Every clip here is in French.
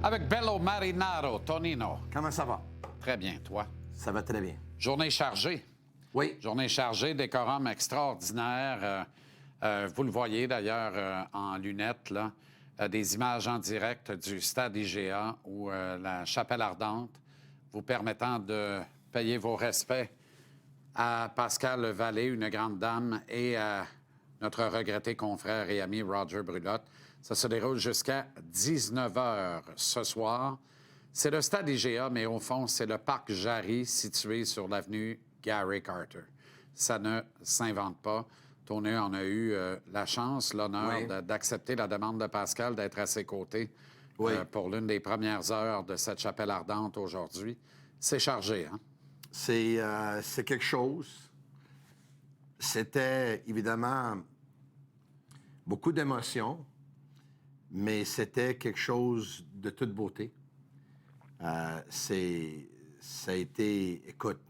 Avec Bello Marinaro, Tonino. Comment ça va? Très bien, toi? Ça va très bien. Journée chargée. Oui. Journée chargée, décorum extraordinaire. Vous le voyez d'ailleurs en lunettes, là, des images en direct du stade IGA ou la chapelle ardente, vous permettant de payer vos respects à Pascal Vallée, une grande dame, et à notre regretté confrère et ami Roger Brulotte. Ça se déroule jusqu'à 19h ce soir. C'est le stade IGA, mais au fond, c'est le parc Jarry situé sur l'avenue Gary Carter. Ça ne s'invente pas. Tony en a eu la chance, l'honneur d'accepter la demande de Pascal d'être à ses côtés pour l'une des premières heures de cette chapelle ardente aujourd'hui. C'est chargé, hein? C'est quelque chose. C'était évidemment beaucoup d'émotions, mais c'était quelque chose de toute beauté. Ça a été, écoute,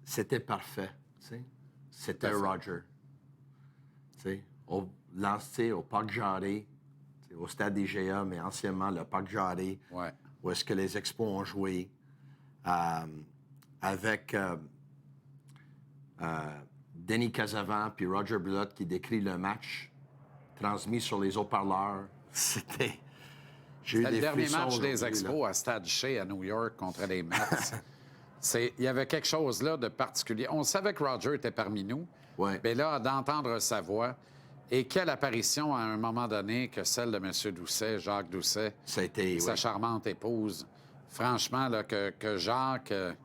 c'était parfait, tu sais. C'était Roger. Tu sais, au Parc Jarry, au stade IGA, mais anciennement le Parc Jarry, où est-ce que les Expos ont joué, avec Denis Casavant puis Roger Brulotte qui décrit le match transmis sur les haut-parleurs. C'était... C'était le dernier match des Expos à Stade Shea à New York contre les Mets. Il y avait quelque chose là de particulier. On savait que Roger était parmi nous, mais là, d'entendre sa voix, et quelle apparition à un moment donné que celle de M. Doucet, Jacques Doucet, sa charmante épouse. Franchement, là, que Jacques... tu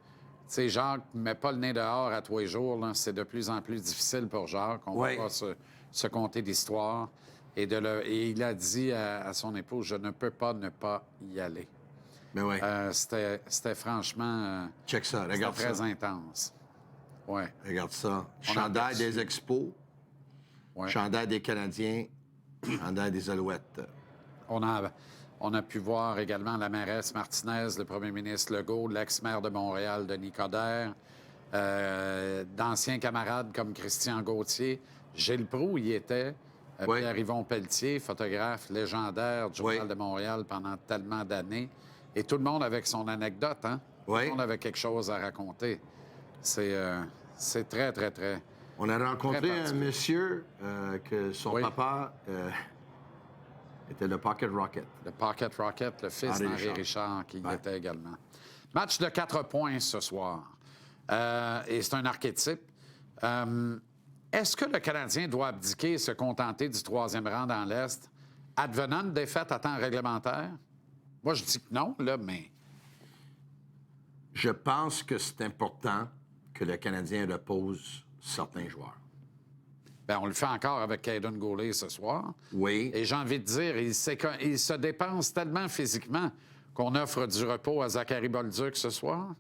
sais, Jacques ne met pas le nez dehors à tous les jours. Là. C'est de plus en plus difficile pour Jacques. On va pas se conter d'histoire. Et il a dit à son épouse, je ne peux pas ne pas y aller. Mais c'était franchement... check ça, regarde ça. Très intense. Ouais. Regarde ça. Chandail des Expos, chandail des Canadiens, chandail des Alouettes. On a pu voir également la mairesse Martinez, le premier ministre Legault, l'ex-maire de Montréal, Denis Coderre, d'anciens camarades comme Christian Gauthier. Gilles Proulx y était. Pierre-Yvon Pelletier, photographe légendaire du Journal de Montréal pendant tellement d'années. Et tout le monde avec son anecdote, hein? Tout le monde avait quelque chose à raconter. C'est très, très, très... On a rencontré un monsieur que son papa était le Pocket Rocket. Le Pocket Rocket, le fils d'Henri Richard, qui y était également. Match de 4 points ce soir. Et c'est un archétype. Est-ce que le Canadien doit abdiquer et se contenter du 3e rang dans l'Est, advenant une défaite à temps réglementaire? Moi, je dis que non, là, mais... Je pense que c'est important que le Canadien repose certains joueurs. Bien, on le fait encore avec Caden Goulet ce soir. Oui. Et j'ai envie de dire, il se dépense tellement physiquement qu'on offre du repos à Zachary Bolduc ce soir.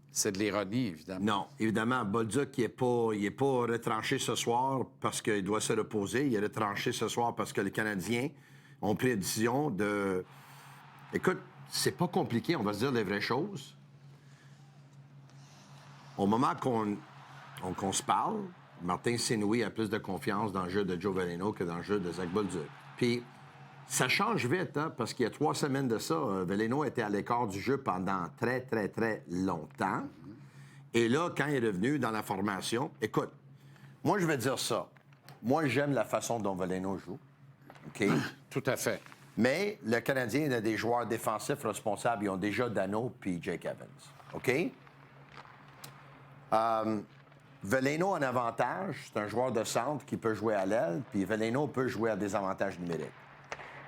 C'est de l'ironie, évidemment. Non, évidemment, Bolduc, il est pas retranché ce soir parce qu'il doit se reposer. Il est retranché ce soir parce que les Canadiens ont pris la décision de... Écoute, c'est pas compliqué, on va se dire les vraies choses. Au moment qu'on se parle, Martin Saint-Louis a plus de confiance dans le jeu de Joe Veleno que dans le jeu de Zach Bolduc. Puis, ça change vite, hein, parce qu'il y a 3 semaines de ça, Veleno était à l'écart du jeu pendant très, très, très longtemps. Et là, quand il est revenu dans la formation, écoute, moi, je vais dire ça. Moi, j'aime la façon dont Veleno joue. OK? Tout à fait. Mais le Canadien a des joueurs défensifs responsables. Ils ont déjà Dano puis Jake Evans. OK? Veleno a un avantage. C'est un joueur de centre qui peut jouer à l'aile, puis Veleno peut jouer à des avantages numériques.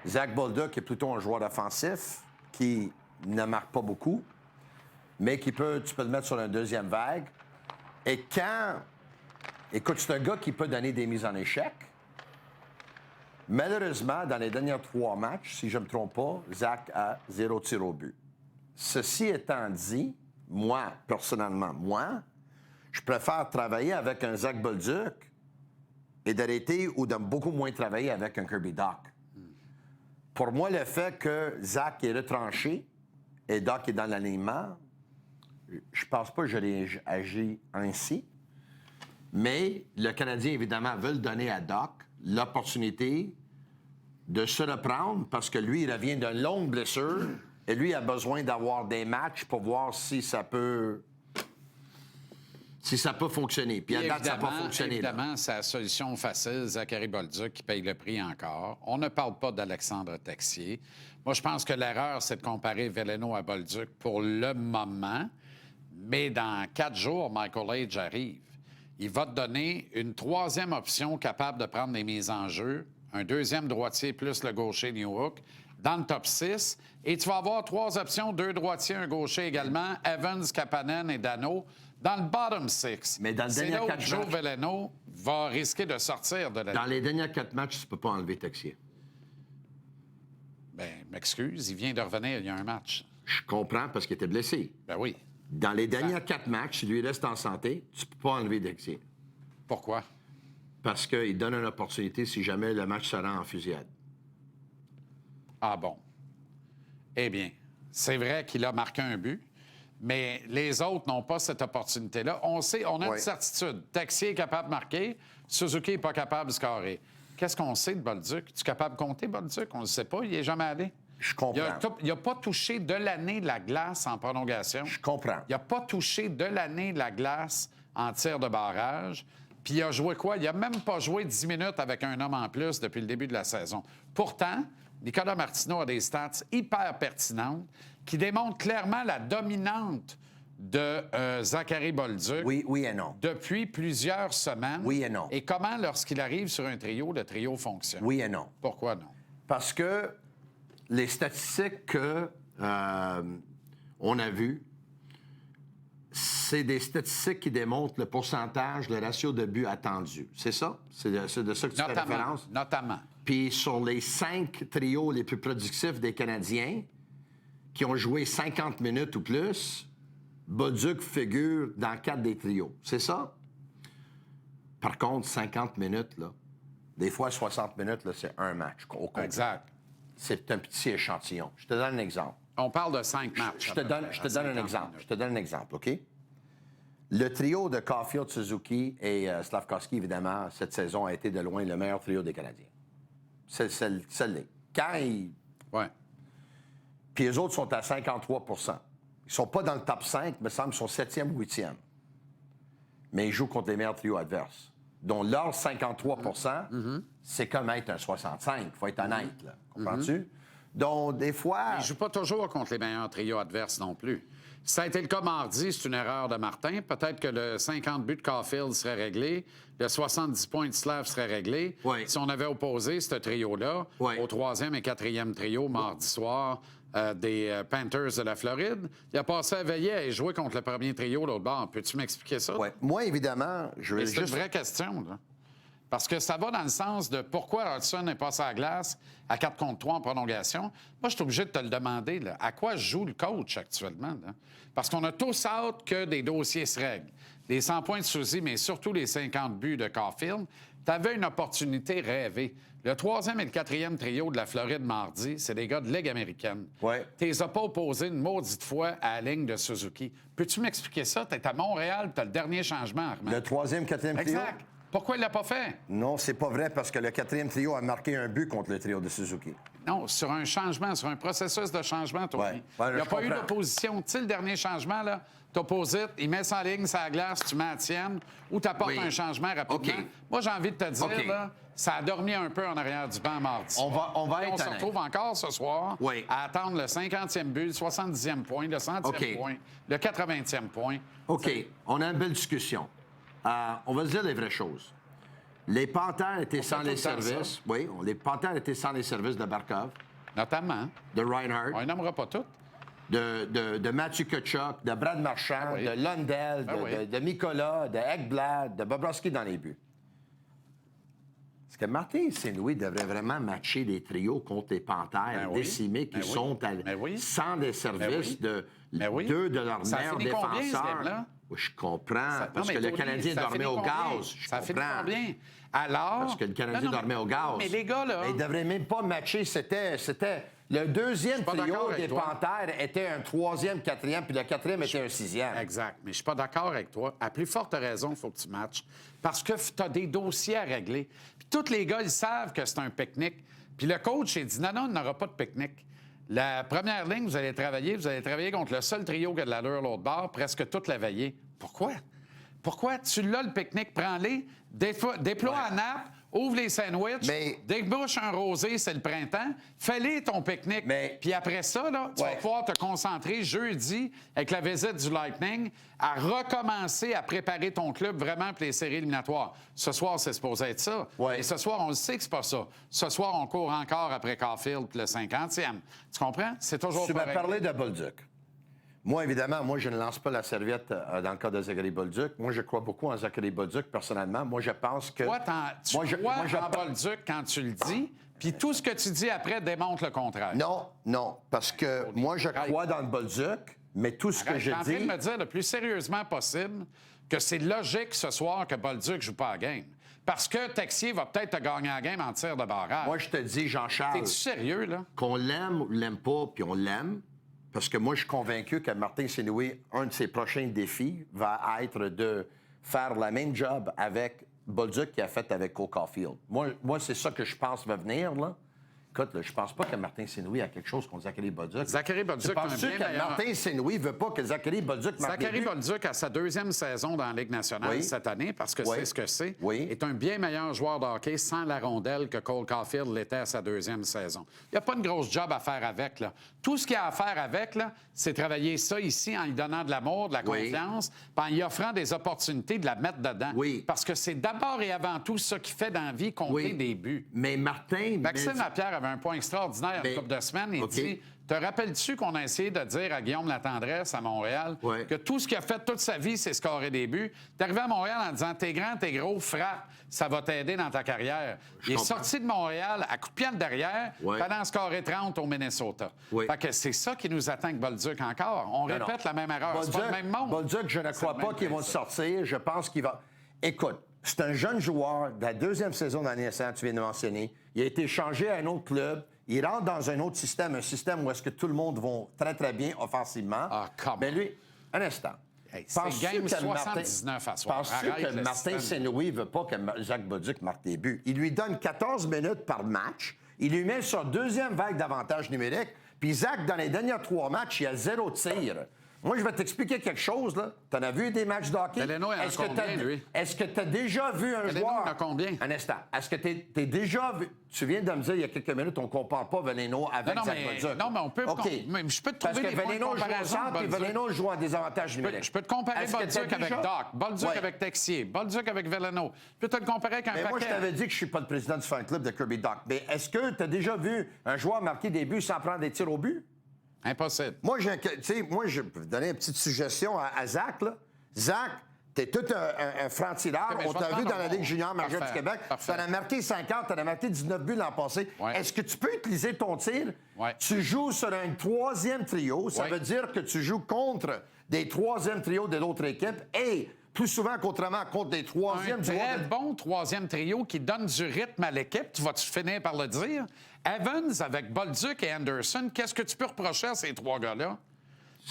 Zach Bolduc est plutôt un joueur offensif qui ne marque pas beaucoup, mais tu peux le mettre sur une deuxième vague. Et écoute, c'est un gars qui peut donner des mises en échec. Malheureusement, dans les derniers 3 matchs, si je ne me trompe pas, Zach a 0 tir au but. Ceci étant dit, moi, personnellement, je préfère travailler avec un Zach Bolduc et d'arrêter ou de beaucoup moins travailler avec un Kirby Dach. Pour moi, le fait que Zach est retranché et Dach est dans l'alignement, je pense pas que j'aurais agi ainsi. Mais le Canadien, évidemment, veut donner à Dach l'opportunité de se reprendre parce que lui, il revient d'une longue blessure et lui a besoin d'avoir des matchs pour voir si ça peut fonctionner. Puis à date, ça n'a pas fonctionné. Évidemment, c'est la solution facile. Zachary Bolduc qui paye le prix encore. On ne parle pas d'Alexandre Texier. Moi, je pense que l'erreur, c'est de comparer Veleno à Bolduc pour le moment. Mais dans 4 jours, Michael Age arrive. Il va te donner une 3e option capable de prendre des mises en jeu, un 2e droitier plus le gaucher Newhook dans le top 6. Et tu vas avoir 3 options, 2 droitiers, un gaucher également, Evans, Kapanen et Dano dans le bottom 6. Mais dans le c'est dernier là où 4 Joe matchs, Veleno va risquer de sortir de la dans les derniers 4 matchs, tu ne peux pas enlever Texier. Bien, m'excuse, il vient de revenir il y a un match. Je comprends parce qu'il était blessé. Ben oui. Dans les derniers 4 matchs, s'il lui reste en santé, tu ne peux pas enlever Texier. Pourquoi? Parce qu'il donne une opportunité si jamais le match se rend en fusillade. Ah bon. Eh bien, c'est vrai qu'il a marqué un but, mais les autres n'ont pas cette opportunité-là. On sait, on a une certitude. Texier est capable de marquer, Suzuki n'est pas capable de scorer. Qu'est-ce qu'on sait de Bolduc? Tu es capable de compter, Bolduc? On ne le sait pas, il n'est jamais allé. Je comprends. Il n'a pas touché de l'année de la glace en prolongation. Je comprends. Il n'a pas touché de l'année de la glace en tir de barrage. Puis il a joué quoi? Il n'a même pas joué 10 minutes avec un homme en plus depuis le début de la saison. Pourtant, Nicolas Martineau a des stats hyper pertinentes qui démontrent clairement la dominante de Zachary Bolduc. Oui et non. Depuis plusieurs semaines. Oui et non. Et comment, lorsqu'il arrive sur un trio, le trio fonctionne? Oui et non. Pourquoi non? Parce que les statistiques qu'on a vues, c'est des statistiques qui démontrent le pourcentage, le ratio de buts attendus. C'est ça? C'est de ça que tu fais référence? Notamment. Puis sur les 5 trios les plus productifs des Canadiens, qui ont joué 50 minutes ou plus, Bolduc figure dans 4 des trios. C'est ça? Par contre, 50 minutes, là, des fois 60 minutes, là, c'est un match. Exact. C'est un petit échantillon. Je te donne un exemple. On parle de 5 matchs. Je te donne un exemple. Je te donne un exemple, OK? Le trio de Caulfield, Suzuki et Slafkovsky, évidemment, cette saison a été de loin le meilleur trio des Canadiens. C'est quand ils... Oui. Puis les autres sont à 53 %. Ils ne sont pas dans le top 5, mais semble qu'ils sont 7e ou 8e. Mais ils jouent contre les meilleurs trios adverses. Donc, leur 53 %, c'est comme être un 65. Il faut être honnête, là. Comprends-tu? Donc, des fois... Il ne joue pas toujours contre les meilleurs trios adverses non plus. Si ça a été le cas mardi, c'est une erreur de Martin. Peut-être que le 50 buts de Caulfield serait réglé, le 70 points de Slav serait réglé. Oui. Si on avait opposé ce trio-là au 3e et 4e trio mardi soir des Panthers de la Floride, il a passé à veiller et jouer contre le premier trio l'autre bord. Peux-tu m'expliquer ça? Oui. Moi, évidemment, je vais C'est juste... une vraie question, là. Parce que ça va dans le sens de pourquoi Hudson n'est pas sur la glace à 4 contre 3 en prolongation. Moi, je suis obligé de te le demander. Là. À quoi joue le coach actuellement? Là? Parce qu'on a tous hâte que des dossiers se règlent. Les 100 points de Suzy, mais surtout les 50 buts de Caulfield. Tu avais une opportunité rêvée. Le 3e et le 4e trio de la Floride mardi, c'est des gars de Ligue américaine. Ouais. Tu les as pas opposés une maudite fois à la ligne de Suzuki. Peux-tu m'expliquer ça? Tu es à Montréal, tu as le dernier changement, Armand. Le 3e, 4e trio? Exact. Pourquoi il l'a pas fait? Non, c'est pas vrai parce que le 4e trio a marqué un but contre le trio de Suzuki. Non, sur un changement, sur un processus de changement, Tony. Ouais. Il n'y a pas eu d'opposition. Tu sais, le dernier changement, là, t'opposites, il met sa ligne, sa glace, tu mets la tienne, ou tu apportes un changement rapidement. OK. Moi, j'ai envie de te dire, là, ça a dormi un peu en arrière du banc mardi. On va être on se honnête. retrouve encore ce soir Oui. à attendre le 50e but, le 70e point, le 100e point, le 80e point. OK. On a une belle discussion. On va se dire les vraies choses. Les Panthères étaient sans les services. Oui, les Panthères étaient sans les services de Barkov, Notamment. de Reinhardt, On les nommera pas toutes. de Matthew Tkachuk, de Brad Marchand, oui. de Lundell, oui. de Mikola, de Ekblad, de Bobrovski dans les buts. Est-ce que Martin Saint-Louis devrait vraiment matcher les trios contre les Panthères décimés qui sont sans les services de deux de leurs meilleurs défenseurs? Là? Oui, je comprends, parce que le Canadien dormait au gaz. Ça finit combien? Alors... Parce que le Canadien dormait au gaz. Mais les gars, là... Ils ne devraient même pas matcher. C'était le deuxième trio des Panthères était un 3e, 4e, puis le 4e était un 6e. Exact. Mais je suis pas d'accord avec toi. À plus forte raison, il faut que tu matches. Parce que tu as des dossiers à régler. Puis tous les gars, ils savent que c'est un pique-nique. Puis le coach, il dit, non, il n'aura pas de pique-nique. La première ligne, vous allez travailler contre le seul trio qui a de l'allure l'autre bord, presque toute la veillée. Pourquoi? Pourquoi? Tu l'as, le pique-nique, prends-les, déploie à nappe, ouvre les sandwichs, débouche un rosé, c'est le printemps, fais-les ton pique-nique. Puis après ça, là, tu vas pouvoir te concentrer jeudi, avec la visite du Lightning, à recommencer à préparer ton club vraiment pour les séries éliminatoires. Ce soir, c'est supposé être ça. Et ce soir, on le sait que c'est pas ça. Ce soir, on court encore après Caulfield pour le 50e. Tu comprends? C'est toujours Tu m'as pareil. parlé de Bolduc. Moi, évidemment, je ne lance pas la serviette dans le cas de Zachary Bolduc. Moi, je crois beaucoup en Zachary Bolduc, personnellement. Moi, je pense que... Tu crois en Bolduc quand tu le dis, puis tout ce que tu dis après démontre le contraire. Non, parce que moi, je crois dans le Bolduc, mais tout ce que je dis... Je suis en train de me dire le plus sérieusement possible que c'est logique ce soir que Bolduc ne joue pas à la game. Parce que Texier va peut-être te gagner la game en tir de barrage. Moi, je te dis, Jean-Charles... T'es-tu sérieux, là? Qu'on l'aime ou l'aime pas, puis on l'aime... Parce que moi, je suis convaincu que Martin Saint-Louis, un de ses prochains défis va être de faire la même job avec Bolduc qu'il a fait avec Cole Caulfield. Moi, c'est ça que je pense va venir, là. Écoute, là, je pense pas que Martin Saint-Louis a quelque chose contre Zachary Bolduc. Zachary Bolduc, tu penses que Martin Saint-Louis veut pas que Zachary Bolduc marque Zachary Bolduc a sa deuxième saison dans la Ligue nationale cette année, parce que c'est ce que c'est, est un bien meilleur joueur de hockey sans la rondelle que Cole Caulfield l'était à sa deuxième saison. Il n'y a pas une grosse job à faire avec, là. Tout ce qu'il y a à faire avec, là, c'est travailler ça ici en lui donnant de l'amour, de la confiance, puis en lui offrant des opportunités de la mettre dedans. Parce que c'est d'abord et avant tout ça qui fait dans la vie compter des buts. Mais Martin... Maxime Lapierre avait un point extraordinaire il y a une couple de semaines. Il dit, te rappelles-tu qu'on a essayé de dire à Guillaume Latendresse à Montréal que tout ce qu'il a fait toute sa vie, c'est scorer des buts? T'es arrivé à Montréal en disant, t'es grand, t'es gros, frappe, ça va t'aider dans ta carrière. Il est sorti de Montréal à coup de pied derrière, pendant scorer 30 au Minnesota. Fait que c'est ça qui nous attend avec Bolduc encore. On répète la même erreur. C'est pas le même monde. Bolduc, je ne crois pas qu'ils vont sortir. Je pense qu'il va... Écoute, c'est un jeune joueur de la deuxième saison dans l'NSA, tu viens de mentionner. Il a été changé à un autre club. Il rentre dans un autre système, un système où est-ce que tout le monde va très, très bien offensivement. Mais lui, un instant. C'est game 79 à soir. Penses-tu que Martin Saint-Louis ne veut pas que Jacques Bolduc marque des buts? Il lui donne 14 minutes par match. Il lui met sur deuxième vague d'avantage numérique. Puis Zach, dans les derniers 3 matchs, il a 0 tir. Moi, je vais t'expliquer quelque chose, là. T'en as vu des matchs de hockey? Veleno, il en a combien, lui? Est-ce que tu as déjà vu un Veleno, joueur... il en a combien? Un instant. Est-ce que t'es déjà vu... Tu viens de me dire il y a quelques minutes, on ne compare pas Veleno avec Zach Bolduc. Non, mais on peut... Mais je peux te trouver des points de comparaison. Parce que Veleno joue en désavantage numérique. Je peux te comparer Bolduc avec Doc, Bolduc avec Texier, Bolduc avec Veleno. Je peux te le comparer avec un paquet. Moi, je t'avais dit que je ne suis pas le président du fan club de Kirby Doc. Mais est-ce que tu as déjà vu un joueur marquer des buts sans prendre des tirs au but? Impossible. Moi, je vais donner une petite suggestion à Zach. Là. Zach, t'es tout un franc-tireur. On t'a vu dans la Ligue junior majeure du Québec. Tu en as marqué 50, tu en as marqué 19 buts l'an passé. Est-ce que tu peux utiliser ton tir? Tu joues sur un troisième trio. Ça veut dire que tu joues contre des troisièmes trios de l'autre équipe et plus souvent qu'autrement contre des troisièmes trios. Un très bon troisième trio qui donne du rythme à l'équipe. Tu vas-tu finir par le dire? Evans avec Bolduc et Anderson, qu'est-ce que tu peux reprocher à ces 3 gars-là?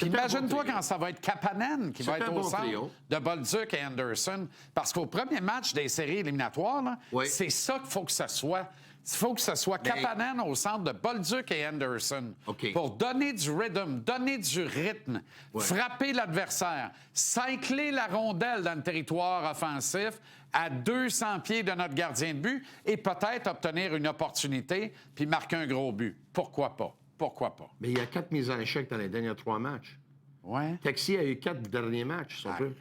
Imagine-toi quand ça va être Kapanen qui va être au centre de Bolduc et Anderson. Parce qu'au premier match des séries éliminatoires, c'est ça qu'il faut que ça soit. Il faut que ce soit Kapanen au centre de Bolduc et Anderson pour donner du rhythm, donner du rythme, frapper l'adversaire, cycler la rondelle dans le territoire offensif à 200 pieds de notre gardien de but et peut-être obtenir une opportunité puis marquer un gros but. Pourquoi pas? Pourquoi pas? Mais il y a 4 mises en échec dans les derniers 3 matchs. Texier a eu 4 derniers matchs, si on peut.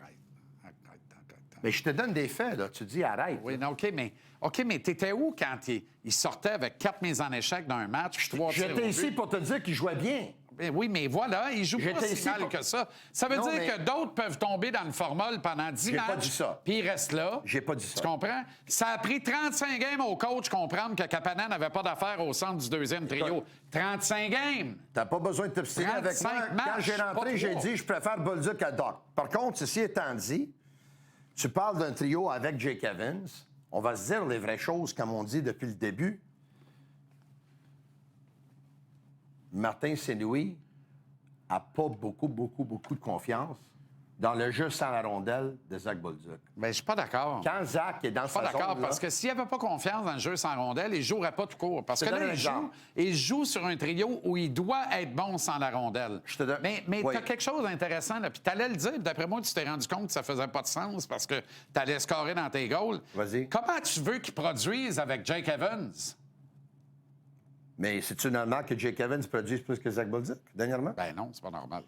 Mais je te donne des faits, là. Tu dis arrête. Oui, non, OK, mais t'étais où quand il sortait avec 4 mises en échec dans un match? J'étais ici pour te dire qu'il jouait bien. Oui, mais voilà, il joue pas si mal que ça. Ça veut dire que d'autres peuvent tomber dans le formol pendant 10 matchs. J'ai pas dit ça. Puis ils restent là. J'ai pas dit ça. Tu comprends? Ça a pris 35 games au coach comprendre que Kapanen n'avait pas d'affaires au centre du deuxième trio. 35 games! T'as pas besoin de t'obstiner avec moi. Quand j'ai rentré, j'ai dit je préfère Bolduc à Doc. Par contre, ceci étant dit, tu parles d'un trio avec Jake Evans. On va se dire les vraies choses, comme on dit depuis le début. Martin Saint-Louis n'a pas beaucoup de confiance dans le jeu sans la rondelle de Zach Bolduc. Bien, je suis pas d'accord. Quand Zach est dans Je suis pas sa d'accord, zone, parce là, que s'il n'y avait pas confiance dans le jeu sans rondelle, il ne jouerait pas tout court. Parce Je te que là, donne un exemple. il joue sur un trio où il doit être bon sans la rondelle. Je te donne- Mais Oui. tu as quelque chose d'intéressant, là. Puis tu allais le dire, puis d'après moi, tu t'es rendu compte que ça faisait pas de sens parce que tu allais scorer dans tes goals. Vas-y. Comment tu veux qu'il produise avec Jake Evans? Mais c'est-tu normal que Jake Evans produise plus que Zach Bolduc, dernièrement? Ben non, c'est pas normal.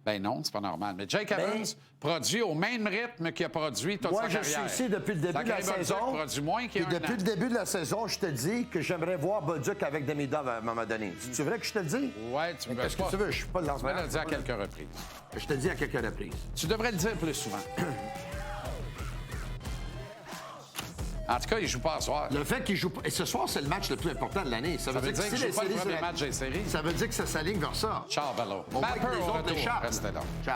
Ben non, c'est pas normal. Mais Jake Evans produit au même rythme qu'il a produit toute Moi, sa je carrière. suis ici depuis le début de la Zachary Bolduc saison. produit moins qu'il y a Puis un depuis an. le début de la saison, je te dis que j'aimerais voir Bolduc avec Demidov à un moment donné. C'est vrai que je te le dis? Ouais, tu me Qu'est-ce que tu veux? Je suis pas de Tu me lancement. l'as dit à quelques reprises. Je te le dis à quelques reprises. Tu devrais le dire plus souvent. En tout cas, il ne joue pas ce soir. Le fait qu'il joue pas... Et ce soir, c'est le match le plus important de l'année. Ça veut dire que si qu'il les joue pas le séries... premier match des séries. Ça veut dire que ça s'aligne vers ça. Ciao, Bello. On voit que Mapper les au autres retour. échappent. Restez là. Ciao.